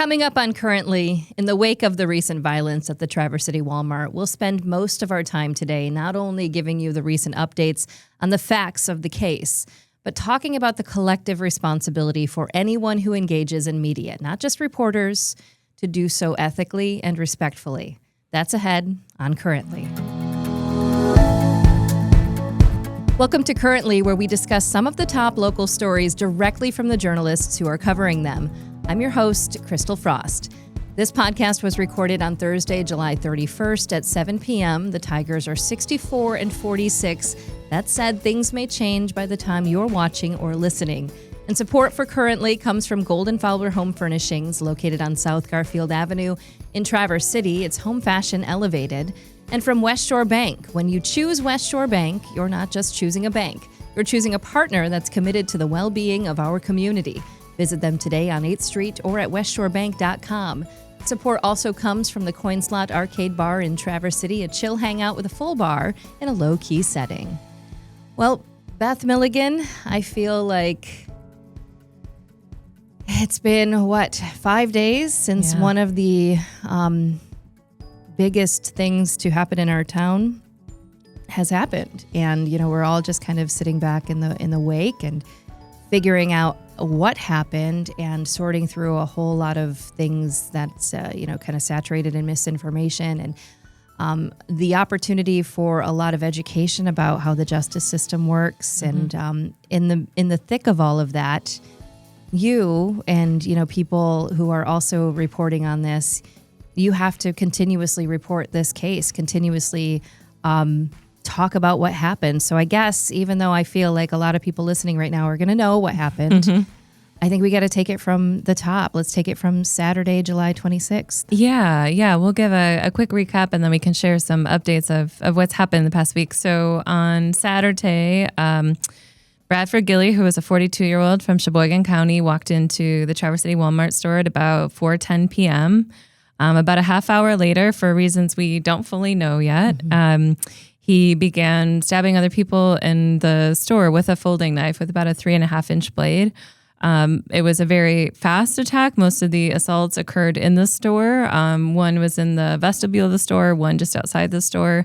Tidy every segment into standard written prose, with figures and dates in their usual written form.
Coming up on Currently, in the wake of the recent violence at the Traverse City Wal-Mart, we'll spend most of our time today not only giving you the recent updates on the facts of the case, but talking about the collective responsibility for anyone who engages in media, not just reporters, to do so ethically and respectfully. That's ahead on Currently. Welcome to Currently, where we discuss some of the top local stories directly from the journalists who are covering them. I'm your host, Crystal Frost. This podcast was recorded on Thursday, July 31st at 7 p.m. The Tigers are 64 and 46. That said, things may change by the time you're watching or listening. And support for Currently comes from Golden-Fowler Home Furnishings, located on South Garfield Avenue in Traverse City. It's home fashion elevated. And from West Shore Bank. When you choose West Shore Bank, you're not just choosing a bank. You're choosing a partner that's committed to the well-being of our community. Visit them today on 8th Street or at westshorebank.com. Support also comes from the Coin Slot Arcade Bar in Traverse City, a chill hangout with a full bar in a low-key setting. Well, Beth Milligan, I feel like it's been, 5 days since one of the biggest things to happen in our town has happened. And, we're all just kind of sitting back in the wake and figuring out what happened and sorting through a whole lot of things that's, kind of saturated in misinformation and the opportunity for a lot of education about how the justice system works. Mm-hmm. And in the thick of all of that, you and, people who are also reporting on this, you have to continuously report this case, continuously talk about what happened. So I guess even though I feel like a lot of people listening right now are going to know what happened, mm-hmm. I think we got to take it from the top. Let's take it from Saturday, July 26th. Yeah. We'll give a quick recap and then we can share some updates of what's happened the past week. So on Saturday, Bradford Gilly, who was a 42-year-old from Sheboygan County, walked into the Traverse City Wal-Mart store at about 4:10 p.m. About a half hour later, for reasons we don't fully know yet, mm-hmm. He began stabbing other people in the store with a folding knife with about a 3.5-inch blade. It was a very fast attack. Most of the assaults occurred in the store. One was in the vestibule of the store, one just outside the store.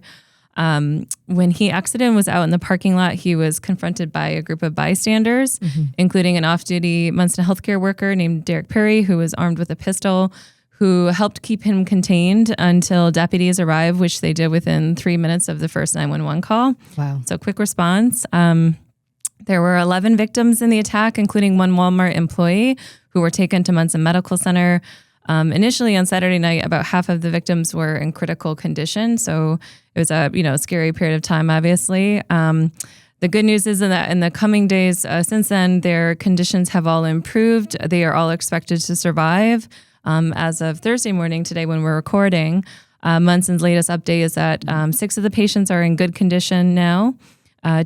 When he exited and was out in the parking lot, he was confronted by a group of bystanders, mm-hmm. including an off-duty Munson healthcare worker named Derek Perry, who was armed with a pistol, who helped keep him contained until deputies arrived, which they did within 3 minutes of the first 911 call. Wow. So quick response. There were 11 victims in the attack, including one Walmart employee who were taken to Munson Medical Center. Initially on Saturday night, about half of the victims were in critical condition. So it was a scary period of time, obviously. The good news is that in the coming days since then, their conditions have all improved. They are all expected to survive. As of Thursday morning today when we're recording, Munson's latest update is that 6 of the patients are in good condition now.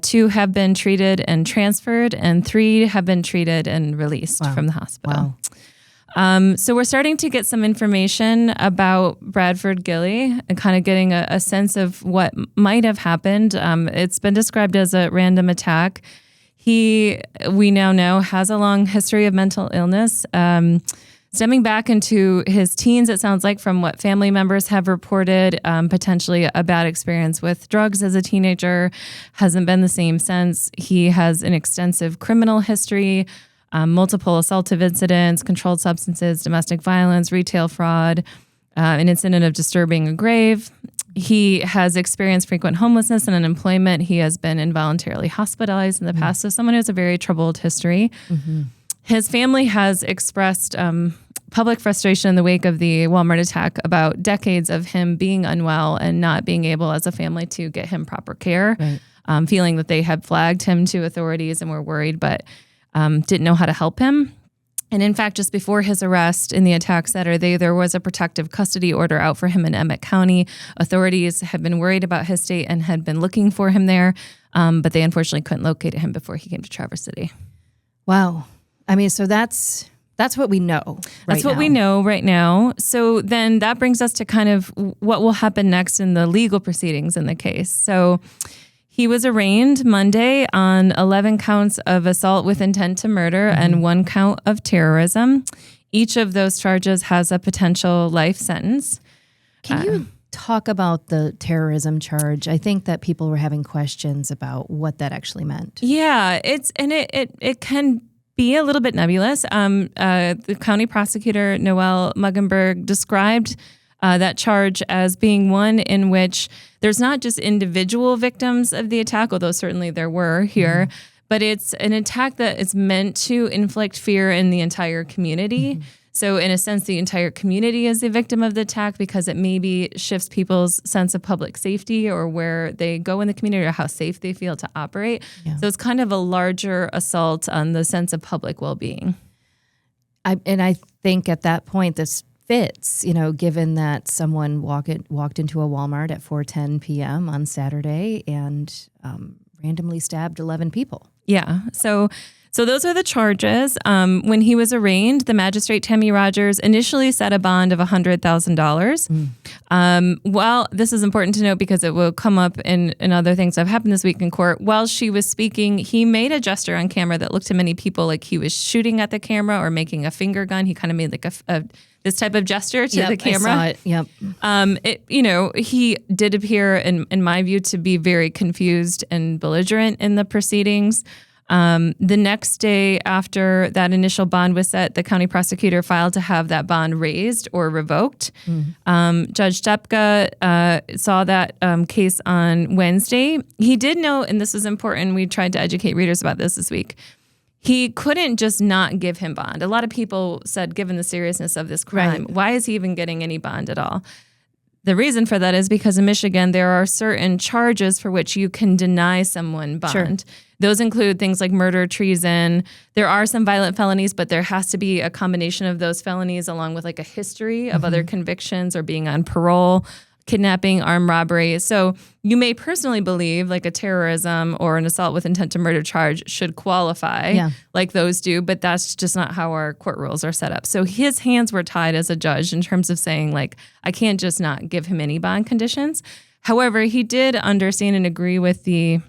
2 have been treated and transferred, and 3 have been treated and released from the hospital. Wow. So we're starting to get some information about Bradford Gilly and kind of getting a sense of what might have happened. It's been described as a random attack. We now know, has a long history of mental illness. Stemming back into his teens, it sounds like, from what family members have reported, potentially a bad experience with drugs as a teenager, hasn't been the same since. He has an extensive criminal history, multiple assaultive incidents, controlled substances, domestic violence, retail fraud, an incident of disturbing a grave. He has experienced frequent homelessness and unemployment. He has been involuntarily hospitalized in the past. So someone who has a very troubled history. Mm-hmm. His family has expressed public frustration in the wake of the Wal-Mart attack about decades of him being unwell and not being able as a family to get him proper care, right. Feeling that they had flagged him to authorities and were worried, but didn't know how to help him. And in fact, just before his arrest in the attack Saturday, there was a protective custody order out for him in Emmett County. Authorities had been worried about his state and had been looking for him there, but they unfortunately couldn't locate him before he came to Traverse City. Wow. I mean, so that's what we know. That's what we know right now. So then that brings us to kind of what will happen next in the legal proceedings in the case. So he was arraigned Monday on 11 counts of assault with intent to murder and 1 count of terrorism. Each of those charges has a potential life sentence. Can you talk about the terrorism charge? I think that people were having questions about what that actually meant. Yeah, it can be a little bit nebulous. The county prosecutor, Noel Muggenberg, described that charge as being one in which there's not just individual victims of the attack, although certainly there were here, but it's an attack that is meant to inflict fear in the entire community. So in a sense, the entire community is the victim of the attack because it maybe shifts people's sense of public safety or where they go in the community or how safe they feel to operate. Yeah. So it's kind of a larger assault on the sense of public well-being. I think at that point, this fits, given that someone walked into a Walmart at 4:10 p.m. on Saturday and randomly stabbed 11 people. Yeah. So those are the charges. When he was arraigned, the magistrate, Tammy Rogers, initially set a bond of $100,000. Well, this is important to note because it will come up in other things that have happened this week in court. While she was speaking, he made a gesture on camera that looked to many people like he was shooting at the camera or making a finger gun. He kind of made like this type of gesture to the camera. I saw it. Yep. He did appear, in my view, to be very confused and belligerent in the proceedings. The next day after that initial bond was set, the county prosecutor filed to have that bond raised or revoked. Judge Stepka saw that case on Wednesday. He did note, and this is important, we tried to educate readers about this week, he couldn't just not give him bond. A lot of people said, given the seriousness of this crime, why is he even getting any bond at all? The reason for that is because in Michigan, there are certain charges for which you can deny someone bond. Sure. Those include things like murder, treason. There are some violent felonies, but there has to be a combination of those felonies along with like a history of other convictions or being on parole, kidnapping, armed robbery. So you may personally believe like a terrorism or an assault with intent to murder charge should qualify like those do, but that's just not how our court rules are set up. So his hands were tied as a judge in terms of saying like, I can't just not give him any bond conditions. However, he did understand and agree with the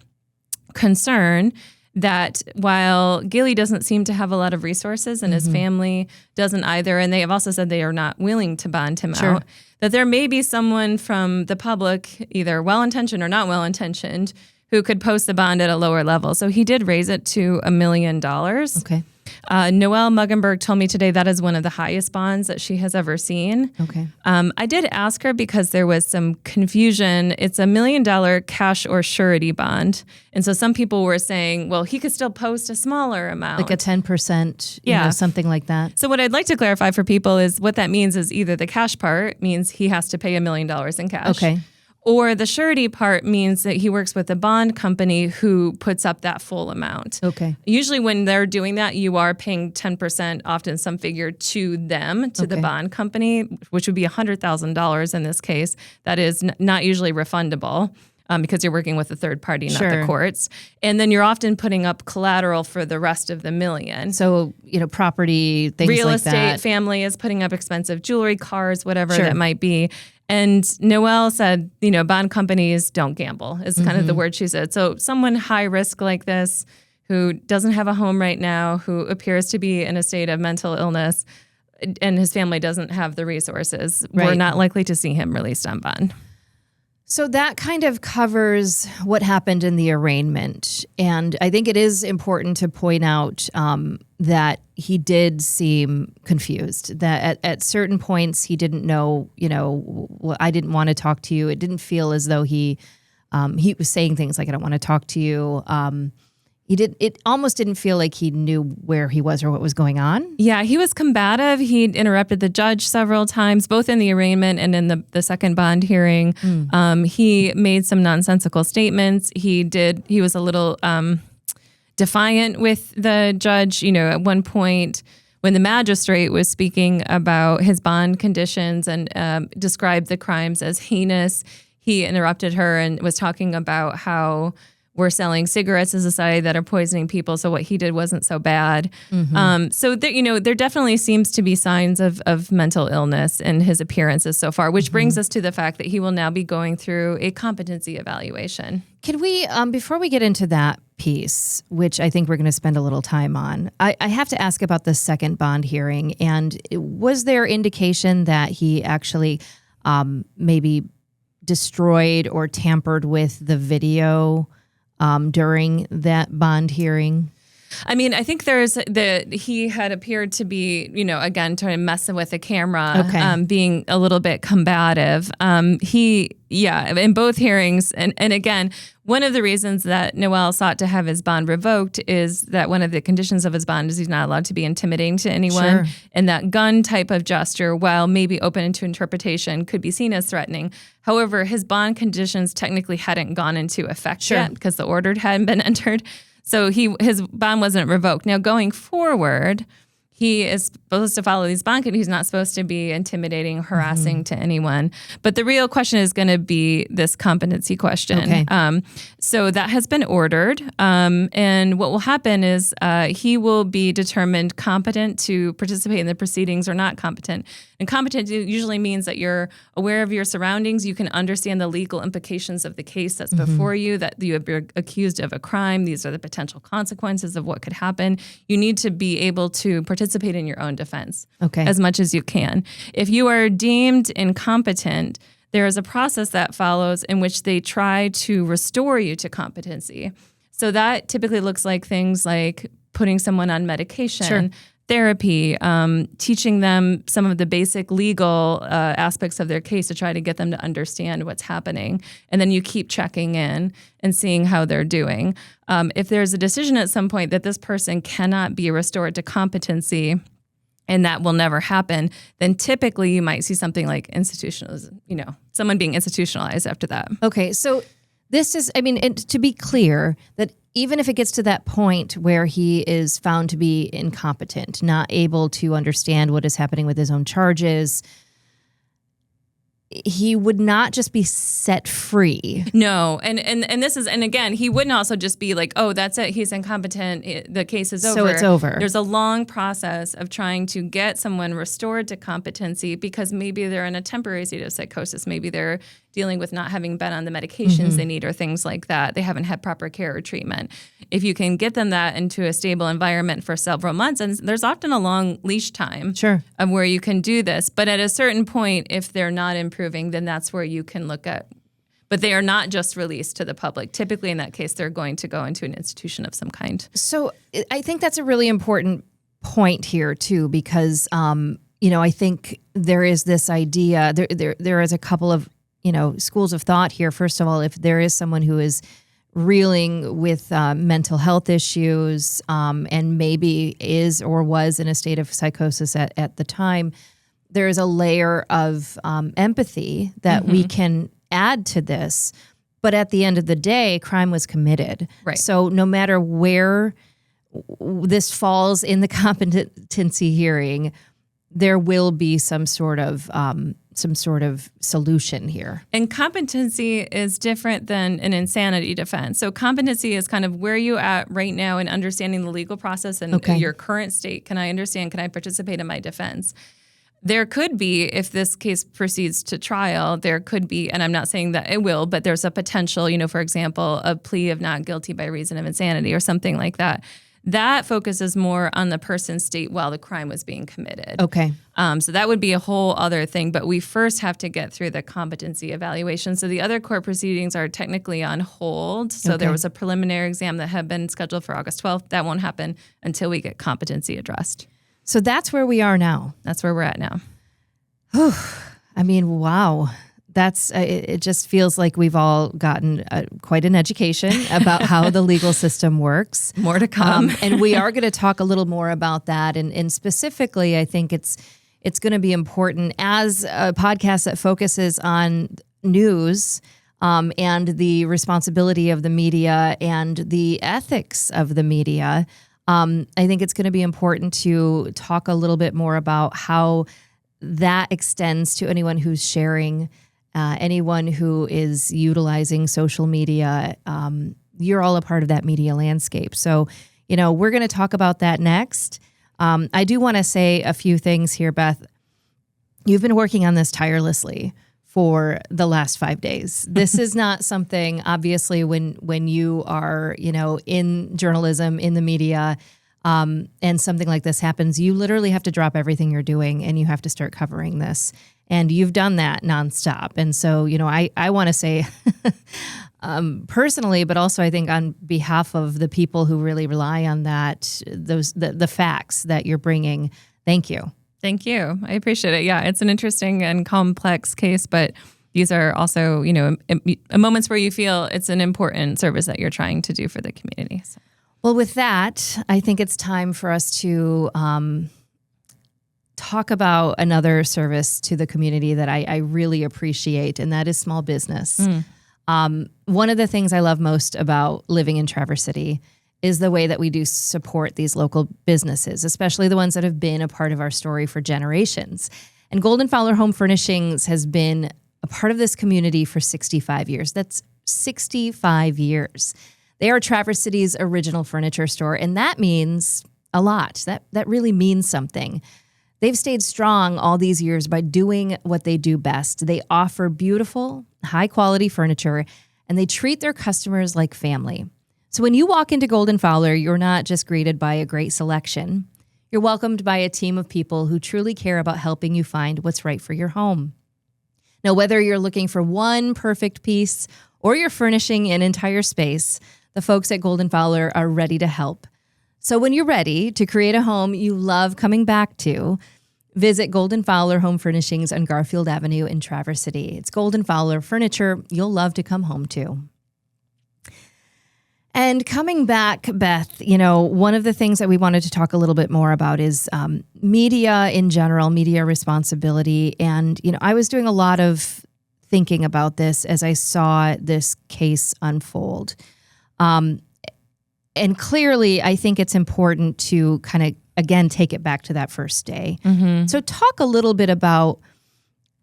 concern that while Gilly doesn't seem to have a lot of resources and his family doesn't either, and they have also said they are not willing to bond him out, that there may be someone from the public, either well-intentioned or not well-intentioned, who could post the bond at a lower level. So he did raise it to $1 million. Okay. Noel Muggenberg told me today that is one of the highest bonds that she has ever seen. Okay. I did ask her because there was some confusion. It's $1 million cash or surety bond. And so some people were saying, well, he could still post a smaller amount. Like a 10%, something like that. So what I'd like to clarify for people is what that means is either the cash part means he has to pay $1 million in cash. Okay. Or the surety part means that he works with a bond company who puts up that full amount. Okay. Usually when they're doing that, you are paying 10%, often some figure, to them, to the bond company, which would be $100,000 in this case. That is not usually refundable because you're working with a third party, not the courts. And then you're often putting up collateral for the rest of the $1 million. So, property, things real like estate, that. family is putting up expensive jewelry, cars, whatever that might be. And Noelle said, bond companies don't gamble is kind of the word she said. So someone high risk like this who doesn't have a home right now, who appears to be in a state of mental illness and his family doesn't have the resources, we're not likely to see him released on bond. So that kind of covers what happened in the arraignment. And I think it is important to point out that he did seem confused, that at certain points he didn't know, I didn't want to talk to you. It didn't feel as though he was saying things like, I don't want to talk to you. It almost didn't feel like he knew where he was or what was going on. Yeah, he was combative. He interrupted the judge several times, both in the arraignment and in the second bond hearing. He made some nonsensical statements. He was a little defiant with the judge. At one point when the magistrate was speaking about his bond conditions and described the crimes as heinous, he interrupted her and was talking about how we're selling cigarettes as a society that are poisoning people, so what he did wasn't so bad. So there definitely seems to be signs of mental illness in his appearances so far, which brings us to the fact that he will now be going through a competency evaluation. Can we, before we get into that piece, which I think we're going to spend a little time on. I have to ask about the second bond hearing. And was there indication that he actually maybe destroyed or tampered with the video during that bond hearing? I mean, I think he had appeared to be, again, trying to mess with the camera, being a little bit combative. In both hearings. And again, one of the reasons that Noel sought to have his bond revoked is that one of the conditions of his bond is he's not allowed to be intimidating to anyone. Sure. And that gun type of gesture, while maybe open to interpretation, could be seen as threatening. However, his bond conditions technically hadn't gone into effect yet because the order hadn't been entered. So his bond wasn't revoked. Now, going forward, he is supposed to follow these bond conditions. He's not supposed to be intimidating, harassing to anyone. But the real question is going to be this competency question. Okay. So that has been ordered. And what will happen is he will be determined competent to participate in the proceedings or not competent. And competent usually means that you're aware of your surroundings. You can understand the legal implications of the case that's before you, that you have been accused of a crime. These are the potential consequences of what could happen. You need to be able to participate in your own defense as much as you can. If you are deemed incompetent, there is a process that follows in which they try to restore you to competency. So that typically looks like things like putting someone on medication, therapy, teaching them some of the basic legal aspects of their case to try to get them to understand what's happening. And then you keep checking in and seeing how they're doing. If there's a decision at some point that this person cannot be restored to competency, and that will never happen, then typically you might see something like someone being institutionalized after that. Okay, so this is, and to be clear, that even if it gets to that point where he is found to be incompetent, not able to understand what is happening with his own charges, he would not just be set free. No, and this is, and again, he wouldn't also just be like, oh, that's it, he's incompetent, the case is over. So it's over. There's a long process of trying to get someone restored to competency because maybe they're in a temporary state of psychosis. Maybe they're dealing with not having been on the medications they need or things like that. They haven't had proper care or treatment. If you can get them that into a stable environment for several months, and there's often a long leash time of where you can do this. But at a certain point, if they're not improving, then that's where you can look at. But they are not just released to the public. Typically, in that case, they're going to go into an institution of some kind. So I think that's a really important point here, too, because, I think there is this idea, there is a couple of schools of thought here. First of all, if there is someone who is reeling with mental health issues and maybe is or was in a state of psychosis at the time, there is a layer of empathy that we can add to this. But at the end of the day, crime was committed. Right. So no matter where this falls in the competency hearing, there will be some sort of solution here. And competency is different than an insanity defense. So competency is kind of where you at right now in understanding the legal process and your current state. Can I understand? Can I participate in my defense? There could be, if this case proceeds to trial, there could be, and I'm not saying that it will, but there's a potential, for example, a plea of not guilty by reason of insanity or something like that. That focuses more on the person's state while the crime was being committed. Okay. So that would be a whole other thing, but we first have to get through the competency evaluation. So the other court proceedings are technically on hold. So there was a preliminary exam that had been scheduled for August 12th. That won't happen until we get competency addressed. So that's where we are now. That's where we're at now. Wow. It just feels like we've all gotten quite an education about how the legal system works. More to come. And we are going to talk a little more about that. And specifically, I think it's going to be important as a podcast that focuses on news and the responsibility of the media and the ethics of the media. I think it's going to be important to talk a little bit more about how that extends to anyone who's sharing, anyone who is utilizing social media. You're all a part of that media landscape. So, we're going to talk about that next. I do want to say a few things here, Beth. You've been working on this tirelessly for the last 5 days. This is not something, obviously, when you are, in journalism, in the media, and something like this happens, you literally have to drop everything you're doing and you have to start covering this. And you've done that nonstop. And so, I want to say personally, but also I think on behalf of the people who really rely on that, the facts that you're bringing, thank you. Thank you. I appreciate it. Yeah, it's an interesting and complex case, but these are also, moments where you feel it's an important service that you're trying to do for the community. So. Well, with that, I think it's time for us to talk about another service to the community that I really appreciate, and that is small business. One of the things I love most about living in Traverse City is the way that we do support these local businesses, especially the ones that have been a part of our story for generations. And Golden-Fowler Home Furnishings has been a part of this community for 65 years. That's 65 years. They are Traverse City's original furniture store, and that means a lot. That really means something. They've stayed strong all these years by doing what they do best. They offer beautiful, high-quality furniture, and they treat their customers like family. So when you walk into Golden-Fowler, you're not just greeted by a great selection. You're welcomed by a team of people who truly care about helping you find what's right for your home. Now, whether you're looking for one perfect piece or you're furnishing an entire space, the folks at Golden-Fowler are ready to help. So when you're ready to create a home you love coming back to, visit Golden-Fowler Home Furnishings on Garfield Avenue in Traverse City. It's Golden-Fowler furniture you'll love to come home to. And coming back, Beth, one of the things that we wanted to talk a little bit more about is media in general, media responsibility. And, I was doing a lot of thinking about this as I saw this case unfold. And clearly, I think it's important to kind of, again, take it back to that first day. Mm-hmm. So talk a little bit about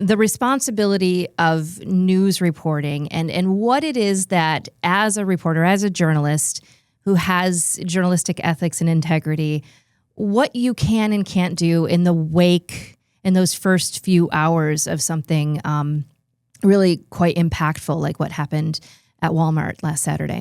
the responsibility of news reporting and what it is that as a reporter, as a journalist who has journalistic ethics and integrity, what you can and can't do in the wake in those first few hours of something really quite impactful, like what happened at Wal-Mart last Saturday.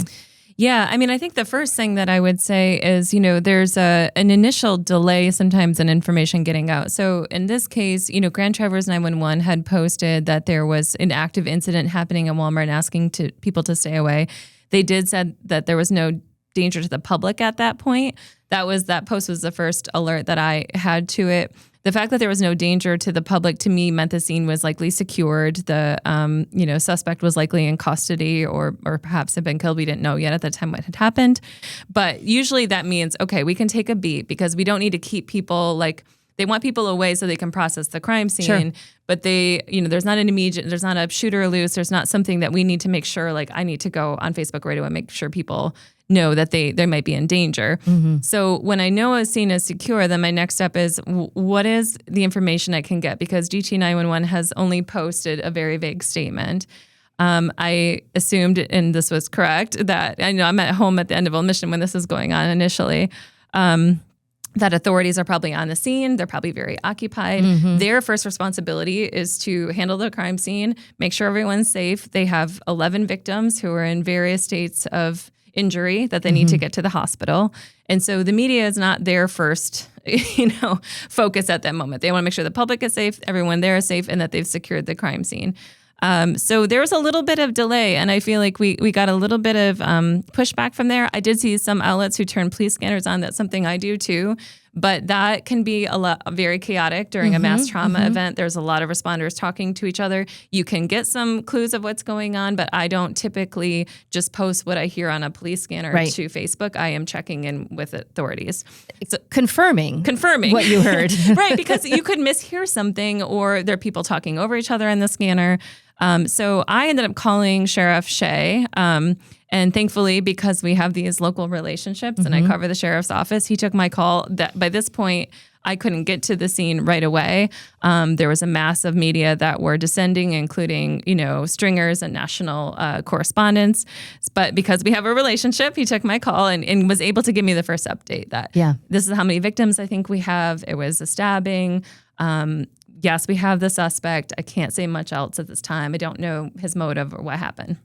Yeah, I think the first thing that I would say is, there's an initial delay sometimes in information getting out. So in this case, Grand Traverse 911 had posted that there was an active incident happening at Walmart and asking people to stay away. They did said that there was no danger to the public at that point. That post was the first alert that I had to it. The fact that there was no danger to the public, to me, meant the scene was likely secured. The suspect was likely in custody or perhaps had been killed. We didn't know yet at the time what had happened. But usually that means, okay, we can take a beat because we don't need to keep people they want people away so they can process the crime scene. Sure. But there's not a shooter loose. There's not something that we need to make sure, I need to go on Facebook right away and make sure people know that they might be in danger. Mm-hmm. So when I know a scene is secure, then my next step is what is the information I can get? Because GT911 has only posted a very vague statement. I assumed, and this was correct, that I'm at home at the end of a mission when this is going on initially, that authorities are probably on the scene. They're probably very occupied. Mm-hmm. Their first responsibility is to handle the crime scene, make sure everyone's safe. They have 11 victims who are in various states of injury that they need to get to the hospital. And so the media is not their first, focus at that moment. They want to make sure the public is safe, everyone there is safe, and that they've secured the crime scene. So there was a little bit of delay, and I feel like we got a little bit of pushback from there. I did see some outlets who turned police scanners on. That's something I do too. But that can be very chaotic during a mass trauma event. There's a lot of responders talking to each other. You can get some clues of what's going on, but I don't typically just post what I hear on a police scanner to Facebook. I am checking in with authorities. So, confirming what you heard. Right, because you could mishear something or there are people talking over each other in the scanner. So I ended up calling Sheriff Shea, and thankfully, because we have these local relationships and I cover the sheriff's office, he took my call. That by this point, I couldn't get to the scene right away. There was a mass of media that were descending, including, stringers and national correspondents. But because we have a relationship, he took my call and was able to give me the first update that this is how many victims I think we have. It was a stabbing. yes, we have the suspect. I can't say much else at this time. I don't know his motive or what happened.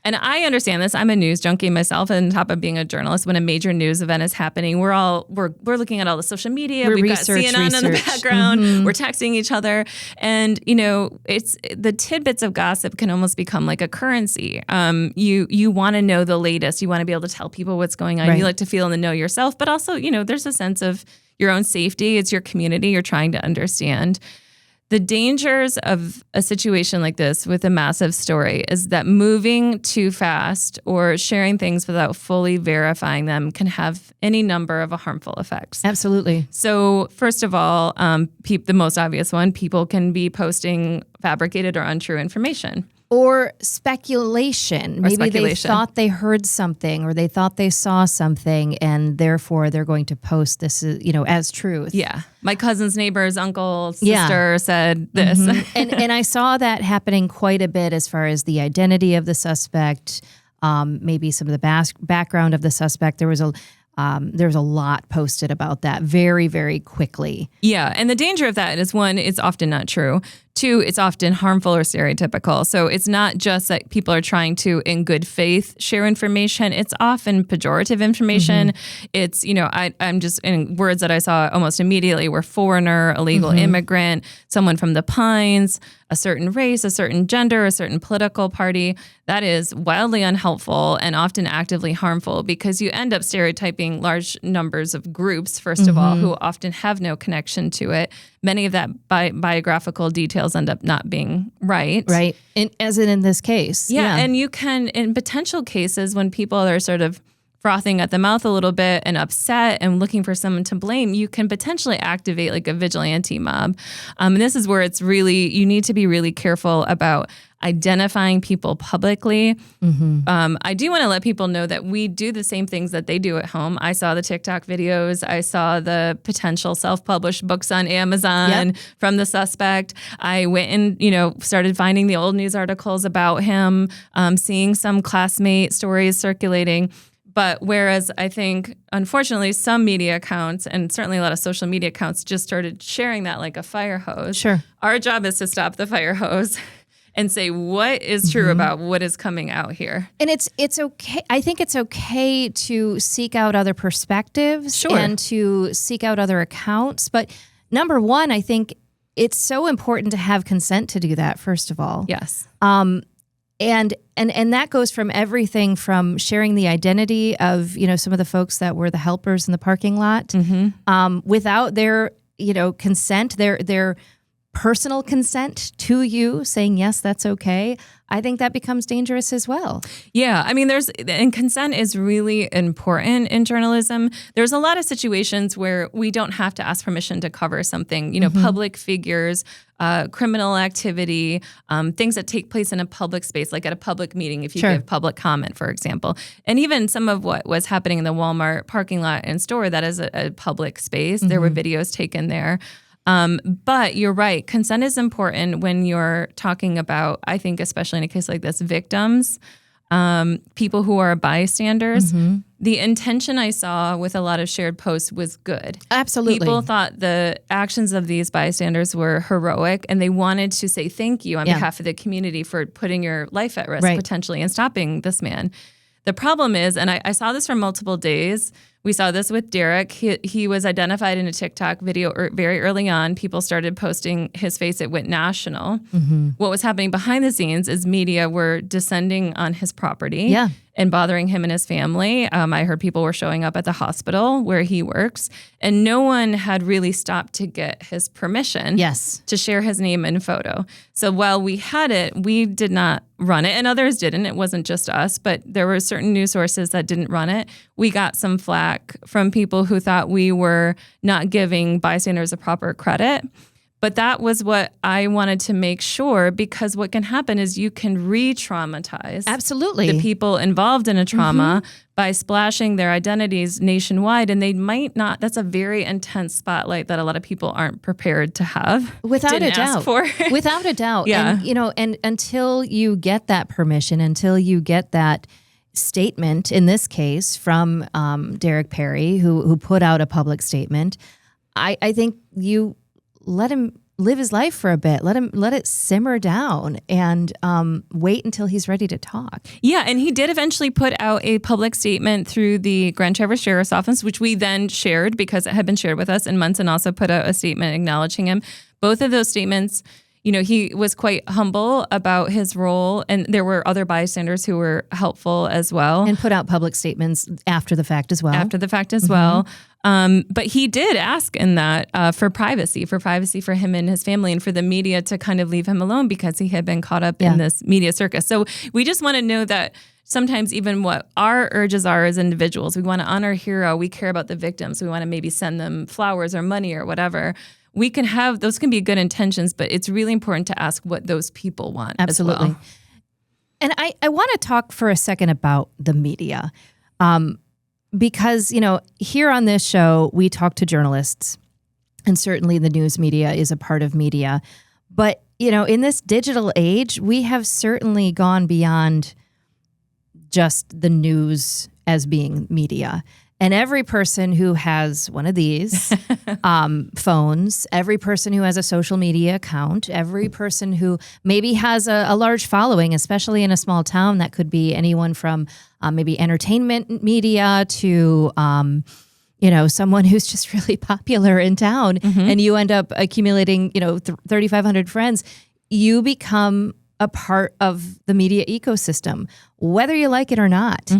And I understand this. I'm a news junkie myself, and on top of being a journalist, when a major news event is happening, we're looking at all the social media. We've got CNN in the background. Mm-hmm. We're texting each other, and it's the tidbits of gossip can almost become like a currency. You want to know the latest. You want to be able to tell people what's going on. Right. You like to feel in the know yourself, but also there's a sense of your own safety. It's your community. You're trying to understand. The dangers of a situation like this with a massive story is that moving too fast or sharing things without fully verifying them can have any number of harmful effects. Absolutely. So first of all, the most obvious one, people can be posting fabricated or untrue information. Or speculation. Maybe they thought they heard something or they thought they saw something, and therefore they're going to post this, as truth. Yeah. My cousin's neighbor's uncle, sister said this. Mm-hmm. and I saw that happening quite a bit as far as the identity of the suspect, maybe some of the background of the suspect. There's a lot posted about that very, very quickly. Yeah. And the danger of that is, one, it's often not true. Two, it's often harmful or stereotypical. So it's not just that people are trying to, in good faith, share information. It's often pejorative information. Mm-hmm. It's, I'm just, in words that I saw almost immediately were foreigner, illegal immigrant, someone from the Pines, a certain race, a certain gender, a certain political party. That is wildly unhelpful and often actively harmful, because you end up stereotyping large numbers of groups, first of all, who often have no connection to it. Many of that biographical details end up not being right. Right. As in this case. Yeah. And you can, in potential cases when people are sort of frothing at the mouth a little bit and upset and looking for someone to blame, you can potentially activate like a vigilante mob. And this is where you need to be really careful about identifying people publicly. Mm-hmm. I do want to let people know that we do the same things that they do at home. I saw the TikTok videos. I saw the potential self-published books on Amazon from the suspect. I went and, started finding the old news articles about him, seeing some classmate stories circulating. But whereas I think, unfortunately, some media accounts and certainly a lot of social media accounts just started sharing that like a fire hose. Sure. Our job is to stop the fire hose and say what is true about what is coming out here. And it's okay. I think it's okay to seek out other perspectives and to seek out other accounts. But number one, I think it's so important to have consent to do that, first of all. Yes. And that goes from everything from sharing the identity of, some of the folks that were the helpers in the parking lot without their, consent, their personal consent to you saying, yes, that's okay. I think that becomes dangerous as well. Yeah. I mean, and consent is really important in journalism. There's a lot of situations where we don't have to ask permission to cover something, public figures, criminal activity, things that take place in a public space, like at a public meeting, if you give public comment, for example. And even some of what was happening in the Wal-Mart parking lot and store, that is a public space. There were videos taken there. But you're right. Consent is important when you're talking about, I think, especially in a case like this, victims, people who are bystanders. The intention I saw with a lot of shared posts was good. Absolutely. People thought the actions of these bystanders were heroic, and they wanted to say thank you on behalf of the community for putting your life at risk potentially and stopping this man. The problem is, and I saw this for multiple days, we saw this with Derek. He was identified in a TikTok video very early on. People started posting his face. It went national. What was happening behind the scenes is media were descending on his property and bothering him and his family. I heard people were showing up at the hospital where he works, and no one had really stopped to get his permission to share his name and photo. So while we had it, we did not run it, and others didn't. It wasn't just us, but there were certain news sources that didn't run it. We got some flack from people who thought we were not giving bystanders a proper credit. But that was what I wanted to make sure, because what can happen is you can re-traumatize the people involved in a trauma by splashing their identities nationwide, and they might not. That's a very intense spotlight that a lot of people aren't prepared to have. Without a doubt. Without a doubt. Yeah. And until you get that permission, until you get that statement, in this case from Derek Perry, who put out a public statement, I think you let him live his life for a bit. Let it simmer down and wait until he's ready to talk. Yeah, and he did eventually put out a public statement through the Grand Traverse Sheriff's Office, which we then shared because it had been shared with us. And Munson also put out a statement acknowledging him. Both of those statements, he was quite humble about his role, and there were other bystanders who were helpful as well. And put out public statements after the fact as well. But he did ask in that for privacy for him and his family, and for the media to kind of leave him alone because he had been caught up in this media circus. So we just want to know that sometimes even what our urges are as individuals, we want to honor a hero, we care about the victims, we want to maybe send them flowers or money or whatever. We can have, those can be good intentions, but it's really important to ask what those people want. Absolutely. As well. And I want to talk for a second about the media. Because, here on this show, we talk to journalists, and certainly the news media is a part of media. But, in this digital age, we have certainly gone beyond just the news as being media. And every person who has one of these phones, every person who has a social media account, every person who maybe has a large following, especially in a small town, that could be anyone from maybe entertainment media to, someone who's just really popular in town, and you end up accumulating, 3,500 friends, you become a part of the media ecosystem, whether you like it or not.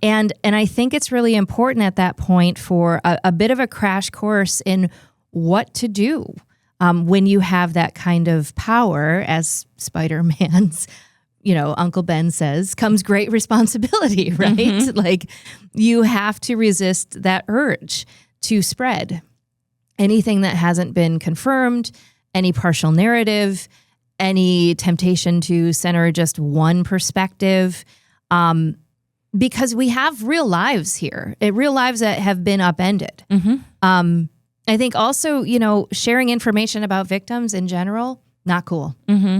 And I think it's really important at that point for a bit of a crash course in what to do when you have that kind of power, as Spider-Man's, Uncle Ben says, comes great responsibility, right? Like, you have to resist that urge to spread anything that hasn't been confirmed, any partial narrative, any temptation to center just one perspective, because we have real lives here, real lives that have been upended. I think also, sharing information about victims in general, not cool,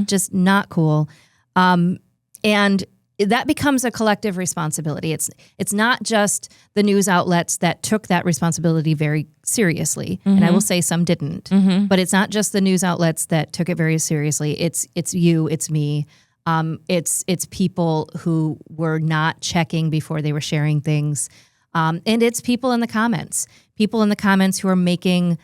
just not cool. And that becomes a collective responsibility. It's not just the news outlets that took that responsibility very seriously. And I will say some didn't, but it's not just the news outlets that took it very seriously. It's you, it's me. It's people who were not checking before they were sharing things. And it's people in the comments who are making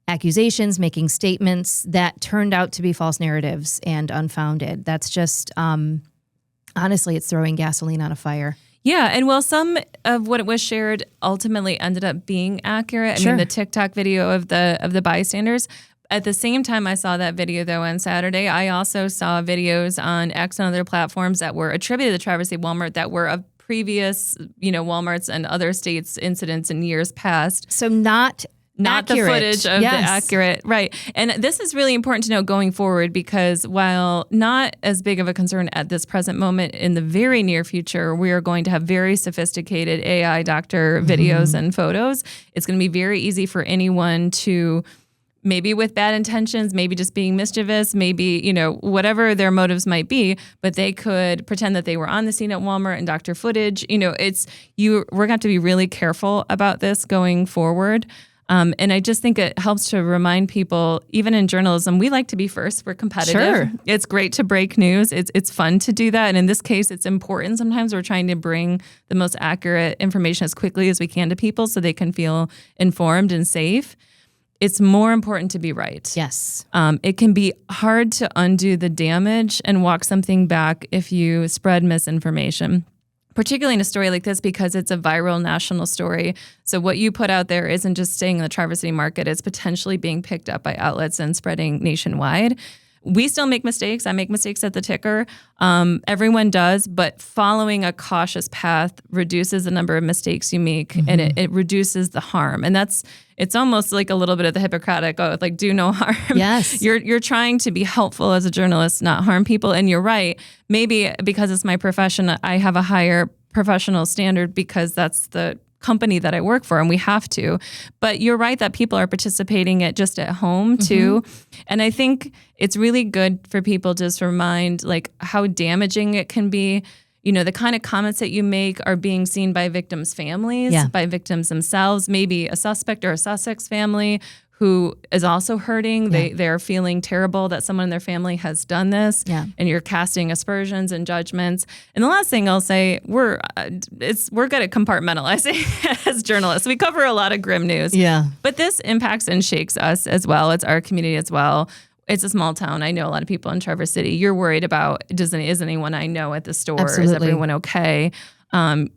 accusations, making statements that turned out to be false narratives and unfounded. That's just, honestly, it's throwing gasoline on a fire. Yeah, and while some of what was shared ultimately ended up being accurate, I mean, the TikTok video of the bystanders, at the same time I saw that video, though, on Saturday, I also saw videos on X and other platforms that were attributed to the Traverse City Walmart that were of previous, Walmarts and other states' incidents in years past. So not accurate. The footage of the accurate, right. And this is really important to know going forward, because while not as big of a concern at this present moment, in the very near future, we are going to have very sophisticated AI doctor videos and photos. It's going to be very easy for anyone to, maybe with bad intentions, maybe just being mischievous, maybe, whatever their motives might be, but they could pretend that they were on the scene at Walmart and doctor footage. We're going to have to be really careful about this going forward. And I just think it helps to remind people, even in journalism, we like to be first. We're competitive. Sure. It's great to break news. It's fun to do that. And in this case, it's important. Sometimes we're trying to bring the most accurate information as quickly as we can to people so they can feel informed and safe. It's more important to be right. Yes. It can be hard to undo the damage and walk something back if you spread misinformation, particularly in a story like this, because it's a viral national story. So what you put out there isn't just staying in the Traverse City market, it's potentially being picked up by outlets and spreading nationwide. We still make mistakes. I make mistakes at the ticker. Everyone does, but following a cautious path reduces the number of mistakes you make, and it reduces the harm. And it's almost like a little bit of the Hippocratic oath, like do no harm. Yes. You're trying to be helpful as a journalist, not harm people. And you're right. Maybe because it's my profession, I have a higher professional standard because that's the company that I work for, and we have to. But you're right that people are participating it just at home too. And I think it's really good for people to just remind like how damaging it can be. The kind of comments that you make are being seen by victims' families, by victims themselves, maybe a suspect or a Sussex family who is also hurting. They're feeling terrible that someone in their family has done this. Yeah. And you're casting aspersions and judgments. And the last thing I'll say, we're good at compartmentalizing as journalists. We cover a lot of grim news. Yeah. But this impacts and shakes us as well. It's our community as well. It's a small town. I know a lot of people in Traverse City. You're worried about, is anyone I know at the store? Absolutely. Is everyone okay?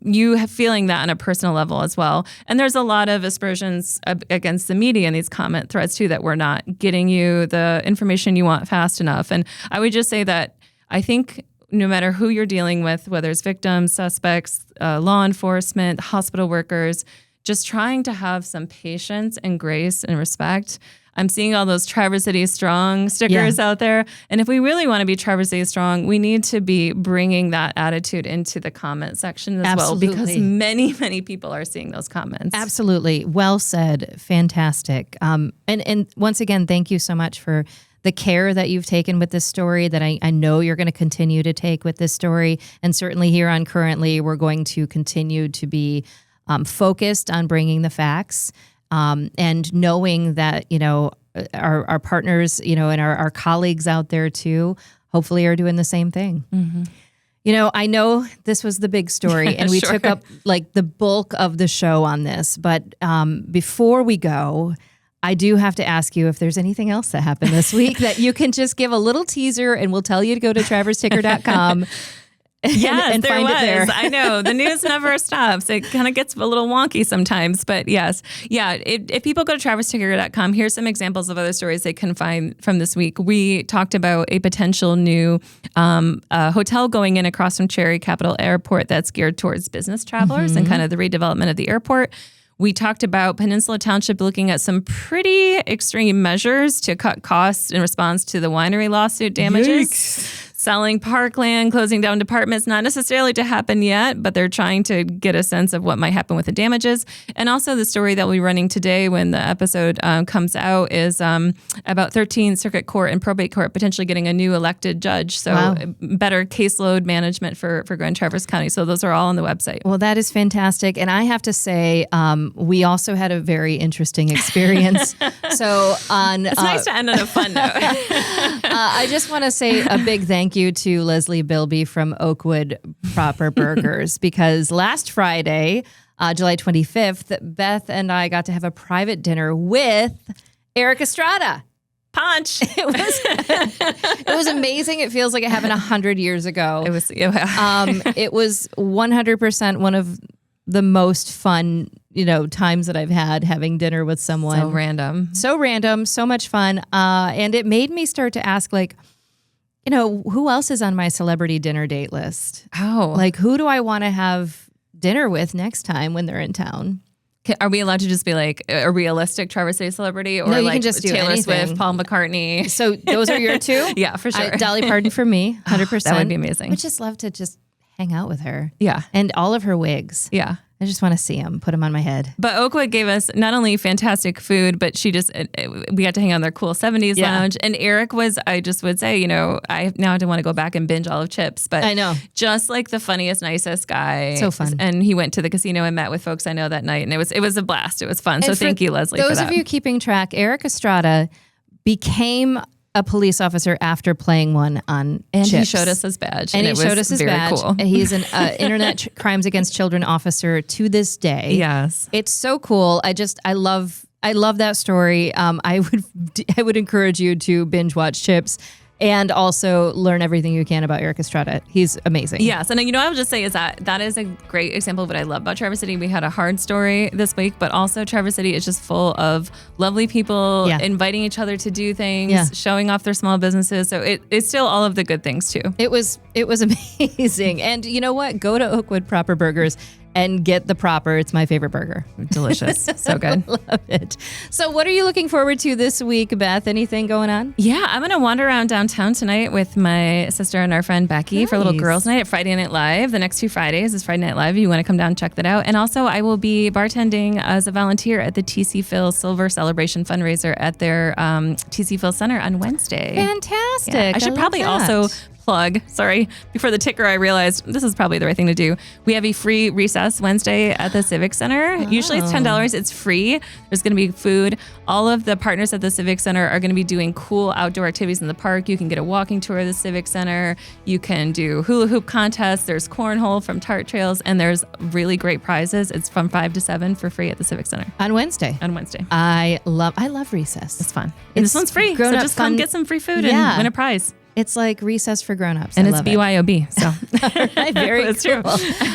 You have feeling that on a personal level as well. And there's a lot of aspersions against the media in these comment threads too, that we're not getting you the information you want fast enough. And I would just say that I think no matter who you're dealing with, whether it's victims, suspects, law enforcement, hospital workers, just trying to have some patience and grace and respect. I'm seeing all those Traverse City Strong stickers out there. And if we really want to be Traverse City Strong, we need to be bringing that attitude into the comment section as well, because many, many people are seeing those comments. Absolutely. Well said. Fantastic. And once again, thank you so much for the care that you've taken with this story, that I know you're going to continue to take with this story. And certainly here on Currently, we're going to continue to be focused on bringing the facts. And knowing that, our partners, and our colleagues out there too, hopefully are doing the same thing. Mm-hmm. I know this was the big story and we took up like the bulk of the show on this, but before we go, I do have to ask you if there's anything else that happened this week that you can just give a little teaser, and we'll tell you to go to traverseticker.com. Yes, and there find was. it there. I know. The news never stops. It kind of gets a little wonky sometimes, but yes. Yeah, if people go to traversticker.com, here's some examples of other stories they can find from this week. We talked about a potential new hotel going in across from Cherry Capital Airport that's geared towards business travelers and kind of the redevelopment of the airport. We talked about Peninsula Township looking at some pretty extreme measures to cut costs in response to the winery lawsuit damages. Yikes. Selling parkland, closing down departments, not necessarily to happen yet, but they're trying to get a sense of what might happen with the damages. And also the story that we'll be running today when the episode comes out is about 13th Circuit Court and Probate Court potentially getting a new elected judge. So better caseload management for Grand Traverse County. So those are all on the website. Well, that is fantastic. And I have to say, we also had a very interesting experience. So it's nice to end on a fun note. I just want to say a big thank you to Leslie Bilby from Oakwood Proper Burgers, because last Friday, July 25th, Beth and I got to have a private dinner with Eric Estrada. Punch! It was amazing. It feels like it happened 100 years ago. It was. It was 100% one of the most fun, times that I've had having dinner with someone. So random, so much fun. And it made me start to ask, who else is on my celebrity dinner date list? Oh. Like, who do I want to have dinner with next time when they're in town? Are we allowed to just be like a realistic Traverse City celebrity, or no, you like can just do Taylor anything. Swift, Paul McCartney? So those are your two? Yeah, for sure. Dolly Parton for me, 100%. That would be amazing. I would just love to just hang out with her. Yeah. And all of her wigs. Yeah. I just want to see them, put them on my head. But Oakwood gave us not only fantastic food, but we got to hang out in their cool 70s lounge. And Eric I just would say, I now want to go back and binge all of Chips. But I know. Just like the funniest, nicest guy. So fun. And he went to the casino and met with folks I know that night. And it was a blast. It was fun. So thank you, Leslie, for that. Those of you keeping track, Eric Estrada became a police officer after playing one on and Chips. He showed us his badge. And he showed us his badge. Cool. He's an Internet Crimes Against Children officer to this day. Yes. It's so cool. I love that story. I would encourage you to binge watch Chips and also learn everything you can about Eric Estrada. He's amazing. Yes. And I would just say is that is a great example of what I love about Traverse City. We had a hard story this week, but also Traverse City is just full of lovely people inviting each other to do things, showing off their small businesses. So it's still all of the good things too. It was amazing. And you know what? Go to Oakwood Proper Burgers and get the proper. It's my favorite burger. Delicious. So good. Love it. So what are you looking forward to this week, Beth? Anything going on? Yeah, I'm going to wander around downtown tonight with my sister and our friend Becky for a little girls' night at Friday Night Live. The next 2 Fridays is Friday Night Live. If you want to come down and check that out. And also I will be bartending as a volunteer at the TC Phil Silver Celebration fundraiser at their TC Phil Center on Wednesday. Fantastic. Yeah. I should probably also plug. Sorry. Before the ticker, I realized this is probably the right thing to do. We have a free recess Wednesday at the Civic Center. Usually it's $10. It's free. There's going to be food. All of the partners at the Civic Center are going to be doing cool outdoor activities in the park. You can get a walking tour of the Civic Center. You can do hula hoop contests. There's cornhole from Tart Trails, and there's really great prizes. It's from 5 to 7 for free at the Civic Center. On Wednesday. I love recess. It's fun. And this one's free. So just come get some free food and win a prize. It's like recess for grown-ups. And it's BYOB. So very That's cool. True.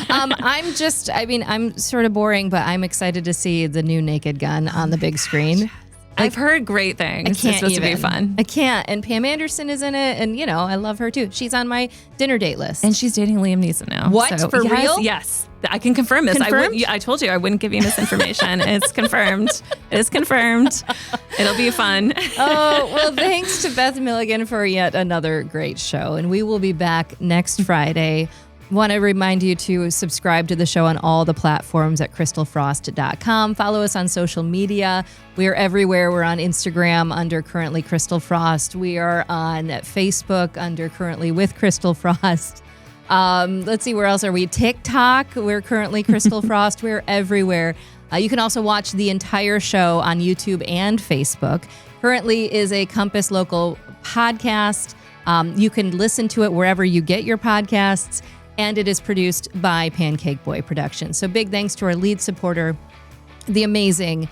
I'm sort of boring, but I'm excited to see the new Naked Gun on the big screen. I've heard great things. I can't It's supposed to be fun. I can't. And Pam Anderson is in it. And, I love her too. She's on my dinner date list. And she's dating Liam Neeson now. What? So, For real? Yes. I can confirm this. I told you I wouldn't give you misinformation. It's confirmed. It is confirmed. It'll be fun. Oh, well, thanks to Beth Milligan for yet another great show. And we will be back next Friday. Want to remind you to subscribe to the show on all the platforms at crystalfrost.com. Follow us on social media. We are everywhere. We're on Instagram under Currently Crystal Frost. We are on Facebook under Currently with Crystal Frost. Let's see, where else are we? TikTok. We're Currently Crystal Frost. We're everywhere. You can also watch the entire show on YouTube and Facebook. Currently is a Compass Local podcast. You can listen to it wherever you get your podcasts. And it is produced by Pancake Boy Productions. So big thanks to our lead supporter, the amazing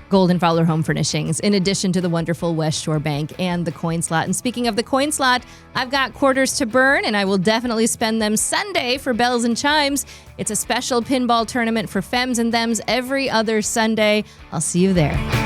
Golden-Fowler Home Furnishings, in addition to the wonderful West Shore Bank and the Coin Slot. And speaking of the Coin Slot, I've got quarters to burn, and I will definitely spend them Sunday for Bells and Chimes. It's a special pinball tournament for femmes and thems every other Sunday. I'll see you there.